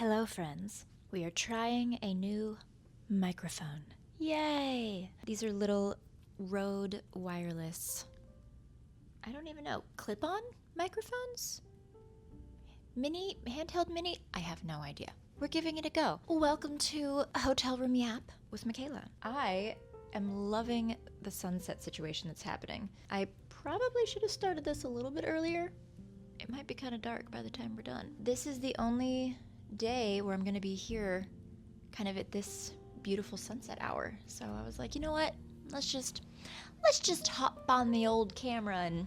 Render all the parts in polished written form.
Hello, friends. We are trying a new microphone. Yay! These are little Rode wireless, I don't even know, clip-on microphones? Handheld mini? I have no idea. We're giving it a go. Welcome to Hotel Room Yap with Michaela. I am loving the sunset situation that's happening. I probably should have started this a little bit earlier. It might be kind of dark by the time we're done. This is the only day where I'm going to be here kind of at this beautiful sunset hour. So I was like, you know what? Let's just hop on the old camera and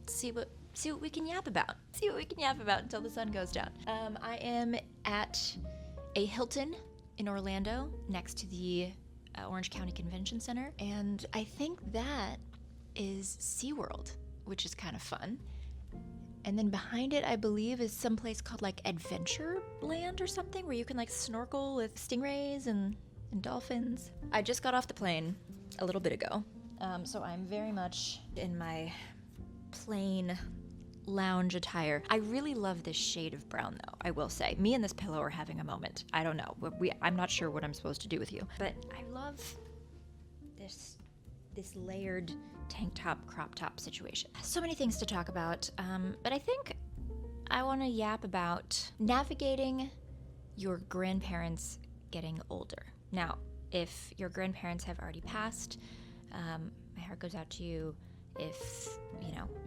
see what we can yap about. See what we can yap about until the sun goes down. I am at a Hilton in Orlando next to the Orange County Convention Center, and I think that is SeaWorld, which is kind of fun. And then behind it, I believe, is some place called like Adventure Land or something, where you can like snorkel with stingrays and dolphins. I just got off the plane a little bit ago, so I'm very much in my plain lounge attire. I really love this shade of brown, though, I will say. Me and this pillow are having a moment. I don't know. I'm not sure what I'm supposed to do with you, but I love this layered tank top, crop top situation. So many things to talk about, but I think I want to yap about navigating your grandparents getting older. Now, if your grandparents have already passed, my heart goes out to you. If,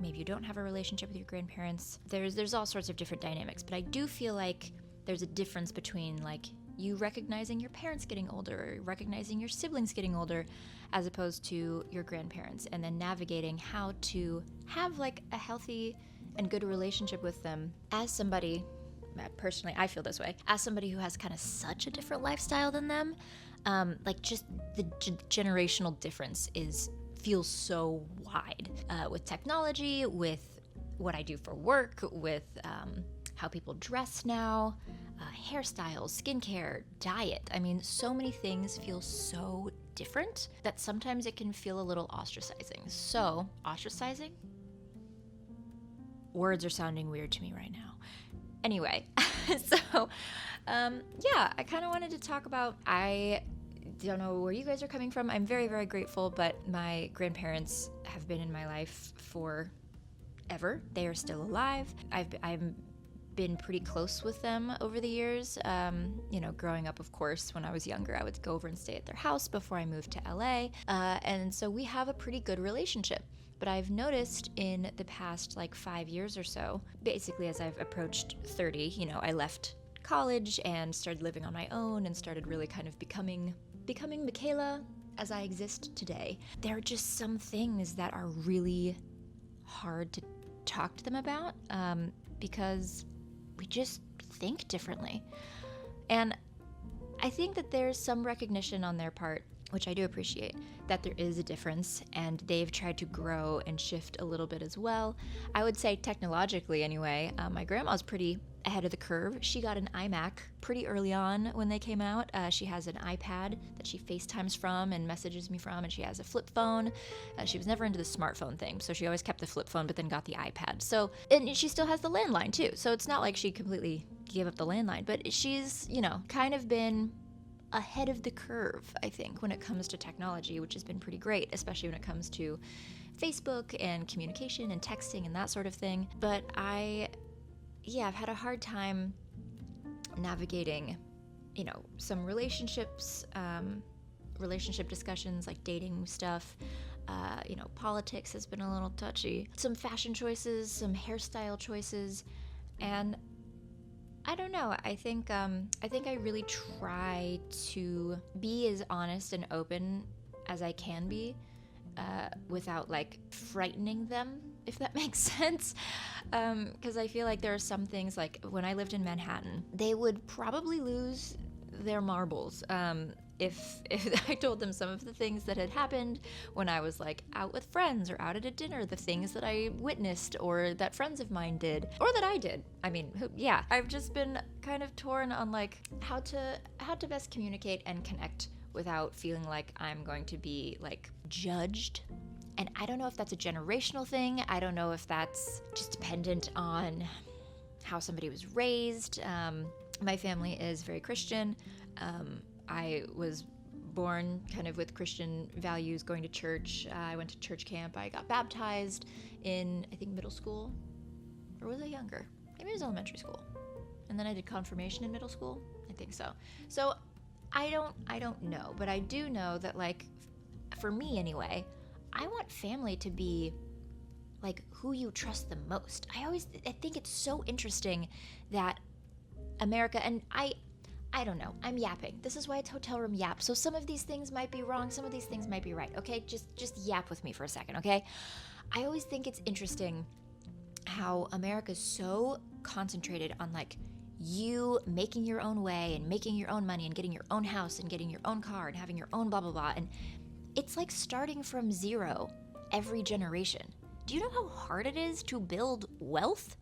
maybe you don't have a relationship with your grandparents, there's all sorts of different dynamics, but I do feel like there's a difference between like you recognizing your parents getting older, or recognizing your siblings getting older, as opposed to your grandparents, and then navigating how to have like a healthy and good relationship with them. As somebody, personally, I feel this way, as somebody who has kind of such a different lifestyle than them, like just the generational difference feels so wide, with technology, with what I do for work, with how people dress now, hairstyles, skincare, diet. I mean, so many things feel so different that sometimes it can feel a little ostracizing. So, ostracizing? Words are sounding weird to me right now. Anyway, so, I kind of wanted to talk about, I don't know where you guys are coming from. I'm very, very grateful, but my grandparents have been in my life forever. They are still alive. I'm been pretty close with them over the years. Growing up, of course, when I was younger, I would go over and stay at their house before I moved to LA. And so we have a pretty good relationship. But I've noticed in the past 5 years or so, basically as I've approached 30, I left college and started living on my own and started really kind of becoming Michaela as I exist today. There are just some things that are really hard to talk to them about, because we just think differently. And I think that there's some recognition on their part, which I do appreciate, that there is a difference, and they've tried to grow and shift a little bit as well. I would say technologically anyway, my grandma's pretty ahead of the curve. She got an iMac pretty early on when they came out. She has an iPad that she FaceTimes from and messages me from, and she has a flip phone. She was never into the smartphone thing, so she always kept the flip phone but then got the iPad. So, and she still has the landline too, so it's not like she completely gave up the landline, but she's, kind of been ahead of the curve, I think, when it comes to technology, which has been pretty great, especially when it comes to Facebook and communication and texting and that sort of thing. But I've had a hard time navigating, some relationships, relationship discussions, like dating stuff. Politics has been a little touchy. Some fashion choices, some hairstyle choices, and I don't know. I think I really try to be as honest and open as I can be, without frightening them, if that makes sense. Because I feel like there are some things, like when I lived in Manhattan, they would probably lose their marbles if I told them some of the things that had happened when I was out with friends or out at a dinner, the things that I witnessed or that friends of mine did or that I did. I mean, I've just been kind of torn on how to best communicate and connect without feeling like I'm going to be judged. And I don't know if that's a generational thing. I don't know if that's just dependent on how somebody was raised. My family is very Christian. I was born kind of with Christian values, going to church. I went to church camp. I got baptized in, I think, middle school. Or was I younger? Maybe it was elementary school. And then I did confirmation in middle school. I think so. So I don't know, but I do know that, like, for me anyway, I want family to be like who you trust the most. I think it's so interesting that America, and I don't know, I'm yapping. This is why it's Hotel Room Yap. So some of these things might be wrong, some of these things might be right. Okay, just yap with me for a second, okay? I always think it's interesting how America's so concentrated on like you making your own way and making your own money and getting your own house and getting your own car and having your own blah blah blah, and it's like starting from zero every generation. Do you know how hard it is to build wealth?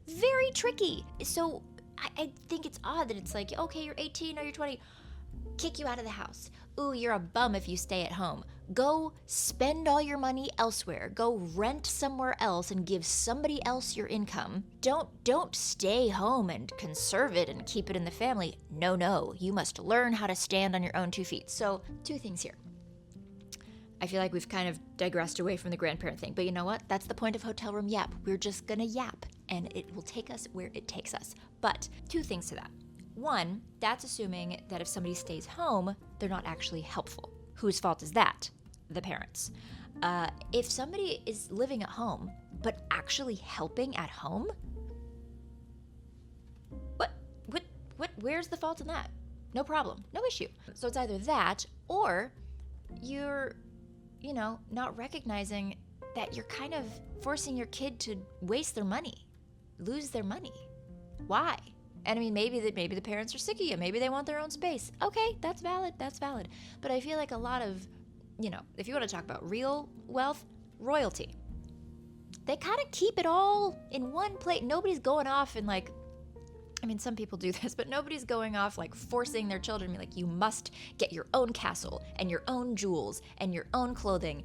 Very tricky. So I think it's odd that it's like, okay, you're 18 or you're 20, kick you out of the house. Ooh, you're a bum if you stay at home. Go spend all your money elsewhere. Go rent somewhere else and give somebody else your income. Don't stay home and conserve it and keep it in the family. No, you must learn how to stand on your own 2 feet. So, 2 things here. I feel like we've kind of digressed away from the grandparent thing, but you know what? That's the point of Hotel Room Yap. We're just gonna yap, and it will take us where it takes us. But 2 things to that. 1, that's assuming that if somebody stays home, they're not actually helpful. Whose fault is that? The parents. If somebody is living at home, but actually helping at home, where's the fault in that? No problem, no issue. So it's either that, or you're, not recognizing that you're kind of forcing your kid to waste their money, lose their money. Why? And I mean, maybe the parents are sick of you. Maybe they want their own space. Okay, that's valid. But I feel like a lot of, if you want to talk about real wealth, royalty, they kind of keep it all in one plate. Nobody's going off and like, I mean, some people do this, but nobody's going off like forcing their children to be like, you must get your own castle and your own jewels and your own clothing.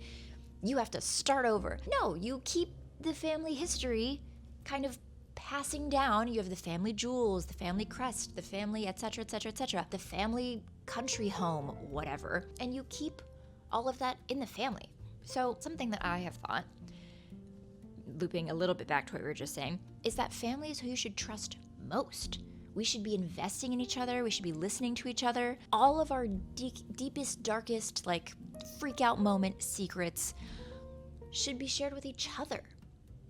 You have to start over. No, you keep the family history kind of passing down. You have the family jewels, the family crest, the family etc., the family country home, whatever, and you keep all of that in the family. So something that I have thought, looping a little bit back to what we were just saying, is that family is who you should trust most. We should be investing in each other. We should be listening to each other. All of our deepest, darkest, like freak out moment secrets should be shared with each other.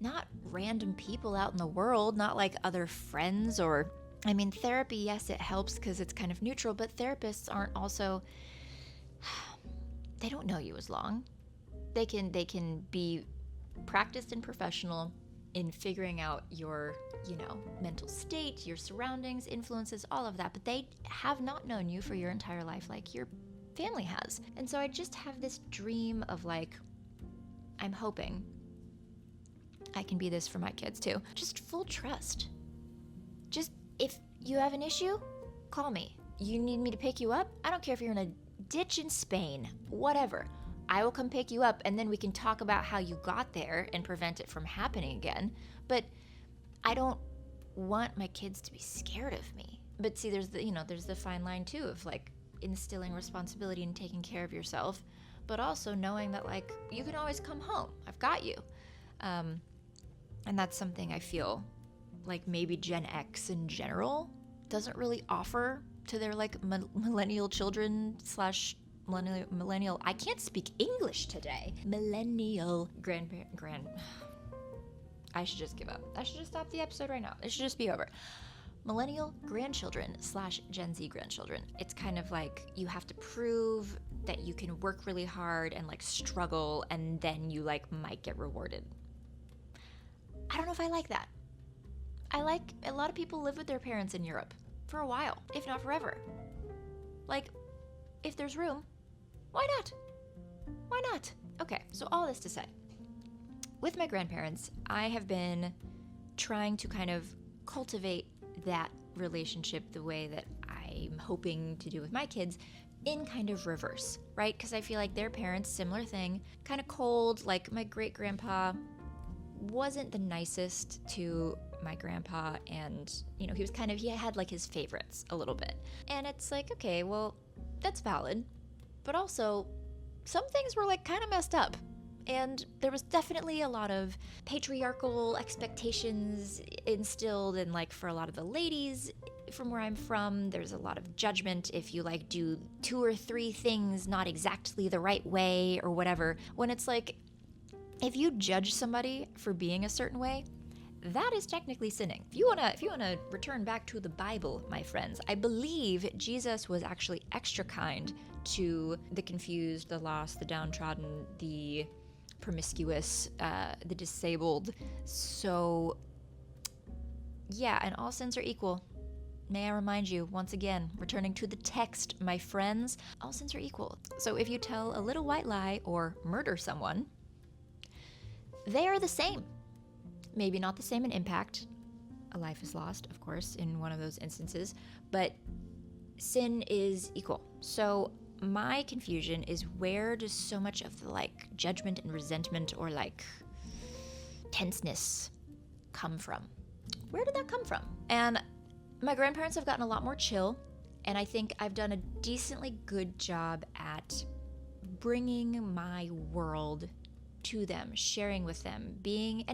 Not random people out in the world, not like other friends or, I mean, therapy, yes, it helps because it's kind of neutral, but therapists aren't also, they don't know you as long. They can be practiced and professional in figuring out your, mental state, your surroundings, influences, all of that, but they have not known you for your entire life like your family has. And so I just have this dream of like, I'm hoping I can be this for my kids too. Just full trust. Just if you have an issue, call me. You need me to pick you up? I don't care if you're in a ditch in Spain, whatever. I will come pick you up and then we can talk about how you got there and prevent it from happening again. But I don't want my kids to be scared of me. But see, there's the fine line too of like instilling responsibility and taking care of yourself, but also knowing that like you can always come home. I've got you. And that's something I feel like maybe Gen X in general doesn't really offer to their like millennial children / millennial, I can't speak English today. Millennial I should just give up. I should just stop the episode right now. It should just be over. Millennial grandchildren / Gen Z grandchildren. It's kind of like you have to prove that you can work really hard and like struggle and then you like might get rewarded. I don't know if I like that. I like a lot of people live with their parents in Europe for a while, if not forever. Like, if there's room, why not? Why not? Okay, so all this to say, with my grandparents, I have been trying to kind of cultivate that relationship the way that I'm hoping to do with my kids in kind of reverse, right? Because I feel like their parents, similar thing, kind of cold, like my great-grandpa wasn't the nicest to my grandpa, and he was he had like his favorites a little bit. And it's like, okay, well, that's valid. But also, some things were like kind of messed up. And there was definitely a lot of patriarchal expectations instilled, and like for a lot of the ladies from where I'm from, there's a lot of judgment if you like do 2 or 3 things not exactly the right way or whatever. When it's like, if you judge somebody for being a certain way, that is technically sinning. If you wanna return back to the Bible, my friends, I believe Jesus was actually extra kind to the confused, the lost, the downtrodden, the promiscuous, the disabled. So yeah, and all sins are equal. May I remind you, once again, returning to the text, my friends, all sins are equal. So if you tell a little white lie or murder someone, they are the same. Maybe not the same in impact. A life is lost, of course, in one of those instances, but sin is equal. So my confusion is, where does so much of the like judgment and resentment or like tenseness come from? Where did that come from? And my grandparents have gotten a lot more chill, and I think I've done a decently good job at bringing my world to them, sharing with them, being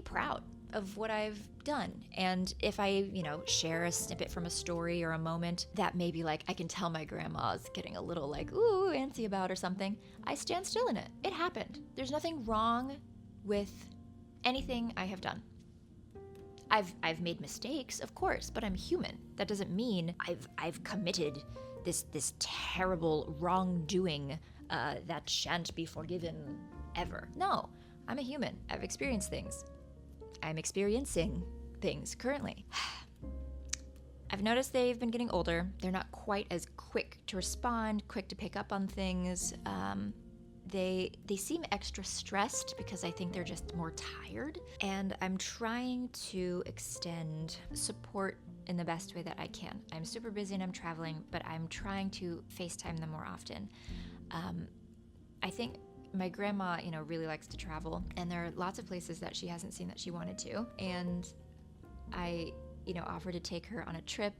proud of what I've done. And if I, share a snippet from a story or a moment that maybe like I can tell my grandma's getting a little like, ooh, antsy about or something, I stand still in it. It happened. There's nothing wrong with anything I have done. I've made mistakes, of course, but I'm human. That doesn't mean I've committed this terrible wrongdoing that shan't be forgiven ever. No, I'm a human. I've experienced things. I'm experiencing things currently. I've noticed they've been getting older. They're not quite as quick to respond, quick to pick up on things. They seem extra stressed because I think they're just more tired. And I'm trying to extend support in the best way that I can. I'm super busy and I'm traveling, but I'm trying to FaceTime them more often. I think my grandma, really likes to travel, and there are lots of places that she hasn't seen that she wanted to. And I, offered to take her on a trip,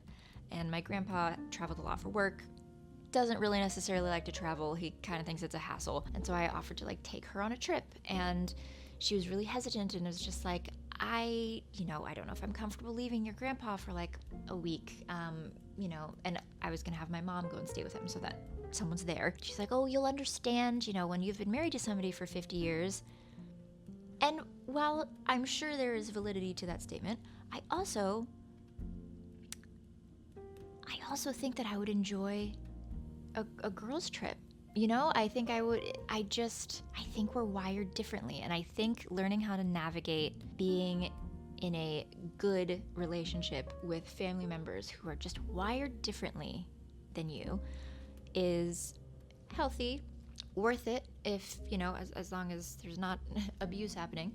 and my grandpa traveled a lot for work, doesn't really necessarily like to travel. He kind of thinks it's a hassle. And so I offered to like take her on a trip, and she was really hesitant and was just like, I don't know if I'm comfortable leaving your grandpa for like a week, and I was gonna have my mom go and stay with him so that someone's there. She's like, oh, you'll understand, when you've been married to somebody for 50 years. And while I'm sure there is validity to that statement, I also think that I would enjoy a girl's trip. I think I would. I think we're wired differently, and I think learning how to navigate being in a good relationship with family members who are just wired differently than you is healthy, worth it if, as long as there's not abuse happening,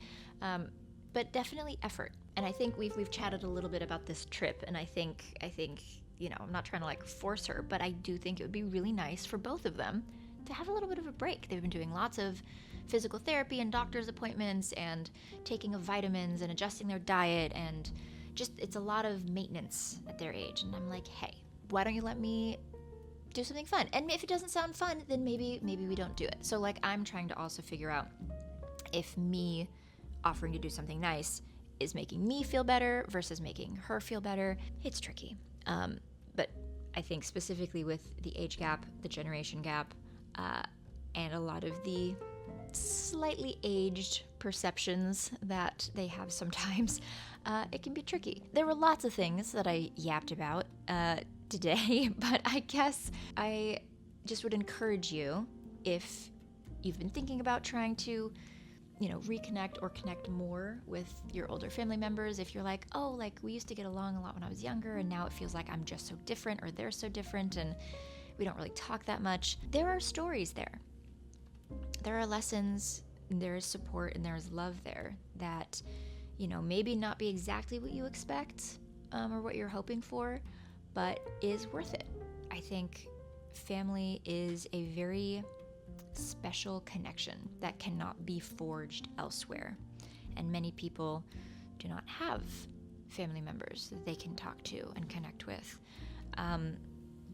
but definitely effort. And I think we've chatted a little bit about this trip, and I think I'm not trying to like force her, but I do think it would be really nice for both of them to have a little bit of a break. They've been doing lots of physical therapy and doctor's appointments and taking of vitamins and adjusting their diet, and just it's a lot of maintenance at their age. And I'm like, hey, why don't you let me do something fun? And if it doesn't sound fun, then maybe we don't do it. So like, I'm trying to also figure out if me offering to do something nice is making me feel better versus making her feel better. It's tricky. But I think specifically with the age gap, the generation gap, and a lot of the slightly aged perceptions that they have sometimes, it can be tricky. There were lots of things that I yapped about today, but I guess I just would encourage you, if you've been thinking about trying to reconnect or connect more with your older family members, if you're like, oh, like we used to get along a lot when I was younger, and now it feels like I'm just so different, or they're so different, and we don't really talk that much. There are stories there. There are lessons, and there is support, and there is love there that, maybe not be exactly what you expect, or what you're hoping for, but is worth it. I think family is a very special connection that cannot be forged elsewhere, and many people do not have family members that they can talk to and connect with,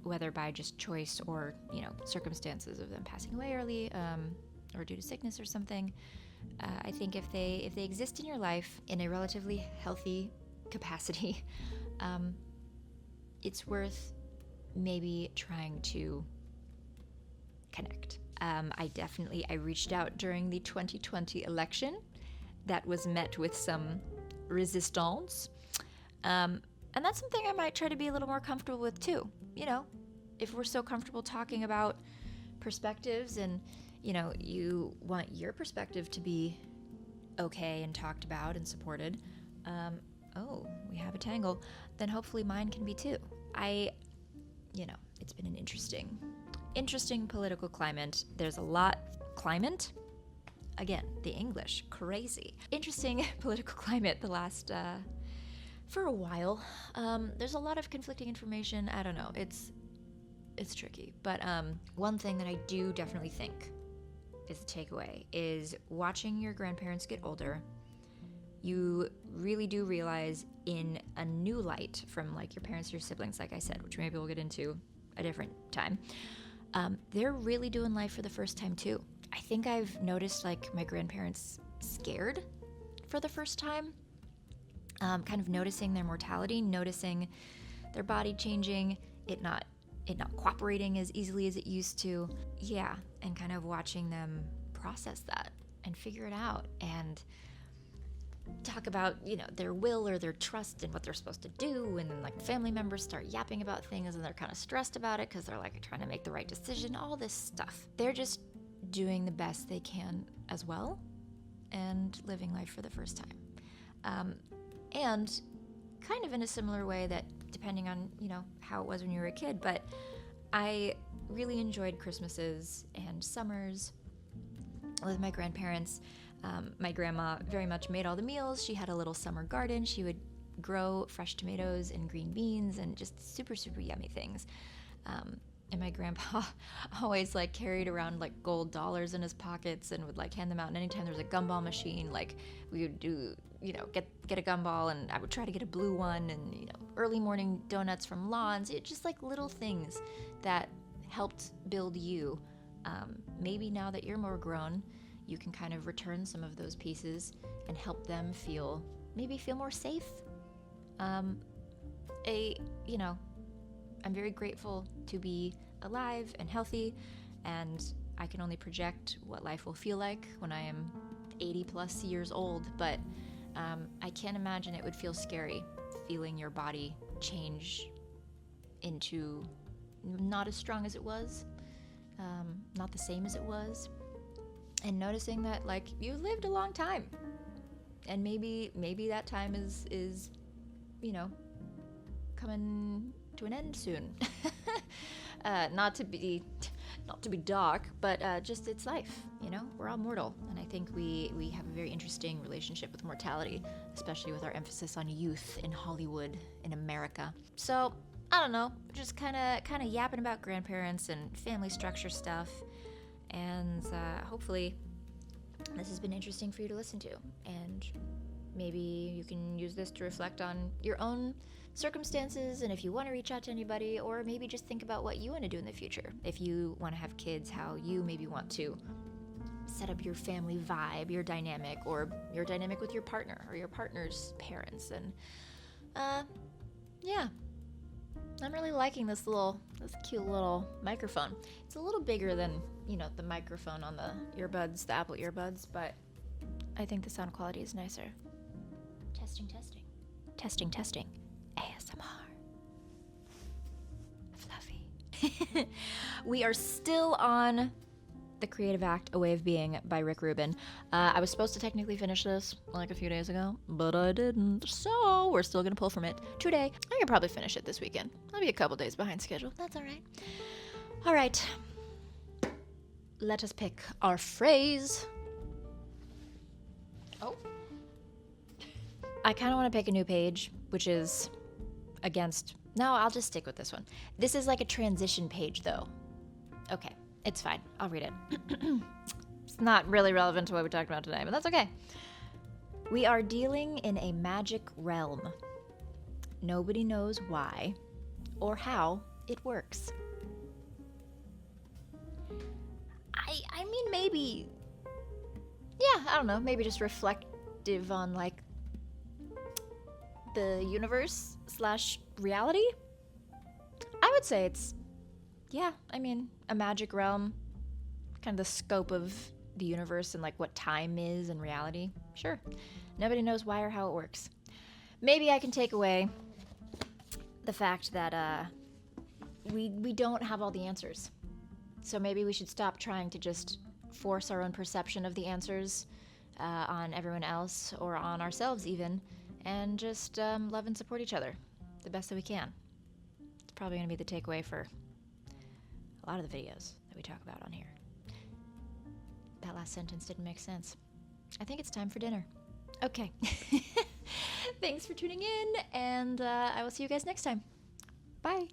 whether by just choice or, circumstances of them passing away early, or due to sickness or something. I think if they exist in your life in a relatively healthy capacity, it's worth maybe trying to connect. I reached out during the 2020 election. That was met with some resistance. And that's something I might try to be a little more comfortable with too. If we're so comfortable talking about perspectives and, you want your perspective to be okay and talked about and supported, we have a tangle, then hopefully mine can be too. It's been an interesting political climate. There's a lot, climate? Again, the English, crazy. Interesting political climate the last, for a while. There's a lot of conflicting information. I don't know, it's tricky. But one thing that I do definitely think is the takeaway is watching your grandparents get older, you really do realize in a new light from like your parents, your siblings, like I said, which maybe we'll get into a different time. They're really doing life for the first time too. I think I've noticed like my grandparents scared for the first time, kind of noticing their mortality, noticing their body changing, it not cooperating as easily as it used to. Yeah, and kind of watching them process that and figure it out and talk about, their will or their trust in what they're supposed to do, and then like family members start yapping about things and they're kind of stressed about it because they're like trying to make the right decision, all this stuff. They're just doing the best they can as well and living life for the first time. And kind of in a similar way that depending on, how it was when you were a kid, but I really enjoyed Christmases and summers with my grandparents. My grandma very much made all the meals. She had a little summer garden. She would grow fresh tomatoes and green beans and just super, super yummy things. And my grandpa always like carried around like gold dollars in his pockets and would like hand them out. And anytime there was a gumball machine, like we would do, get a gumball, and I would try to get a blue one, and, early morning donuts from Lawns. It just like little things that helped build you. Maybe now that you're more grown, you can kind of return some of those pieces and help them feel more safe. I'm very grateful to be alive and healthy, and I can only project what life will feel like when I am 80 plus years old, but I can't imagine it would feel scary feeling your body change into not as strong as it was, not the same as it was, and noticing that like you lived a long time, and maybe that time is coming to an end soon. Not to be dark, but just it's life. We're all mortal, and I think we have a very interesting relationship with mortality, especially with our emphasis on youth in Hollywood in America. So I don't know, just kind of yapping about grandparents and family structure stuff, and hopefully this has been interesting for you to listen to, and maybe you can use this to reflect on your own circumstances, and if you want to reach out to anybody, or maybe just think about what you want to do in the future. If you want to have kids, how you maybe want to set up your family vibe, your dynamic, or your dynamic with your partner or your partner's parents. And yeah, I'm really liking this cute little microphone. It's a little bigger than, the microphone on the earbuds, the Apple earbuds, but I think the sound quality is nicer. Testing. ASMR. Fluffy. We are still on The Creative Act, A Way of Being by Rick Rubin. I was supposed to technically finish this like a few days ago, but I didn't, so we're still gonna pull from it today. I can probably finish it this weekend. I'll be a couple days behind schedule. That's alright. Alright. Let us pick our phrase. Oh. I kind of want to pick a new page, which is no, I'll just stick with this one. This is like a transition page, though. Okay, it's fine. I'll read it. It's not really relevant to what we talked about today, but that's okay. We are dealing in a magic realm. Nobody knows why or how it works. I mean, maybe, yeah, I don't know, maybe just reflective on, like, the universe / reality? I would say it's, yeah, I mean, a magic realm, kind of the scope of the universe and, like, what time is and reality. Sure. Nobody knows why or how it works. Maybe I can take away the fact that, we don't have all the answers. So maybe we should stop trying to just force our own perception of the answers on everyone else or on ourselves even, and just love and support each other the best that we can. It's probably going to be the takeaway for a lot of the videos that we talk about on here. That last sentence didn't make sense. I think it's time for dinner. Okay. Thanks for tuning in, and I will see you guys next time. Bye.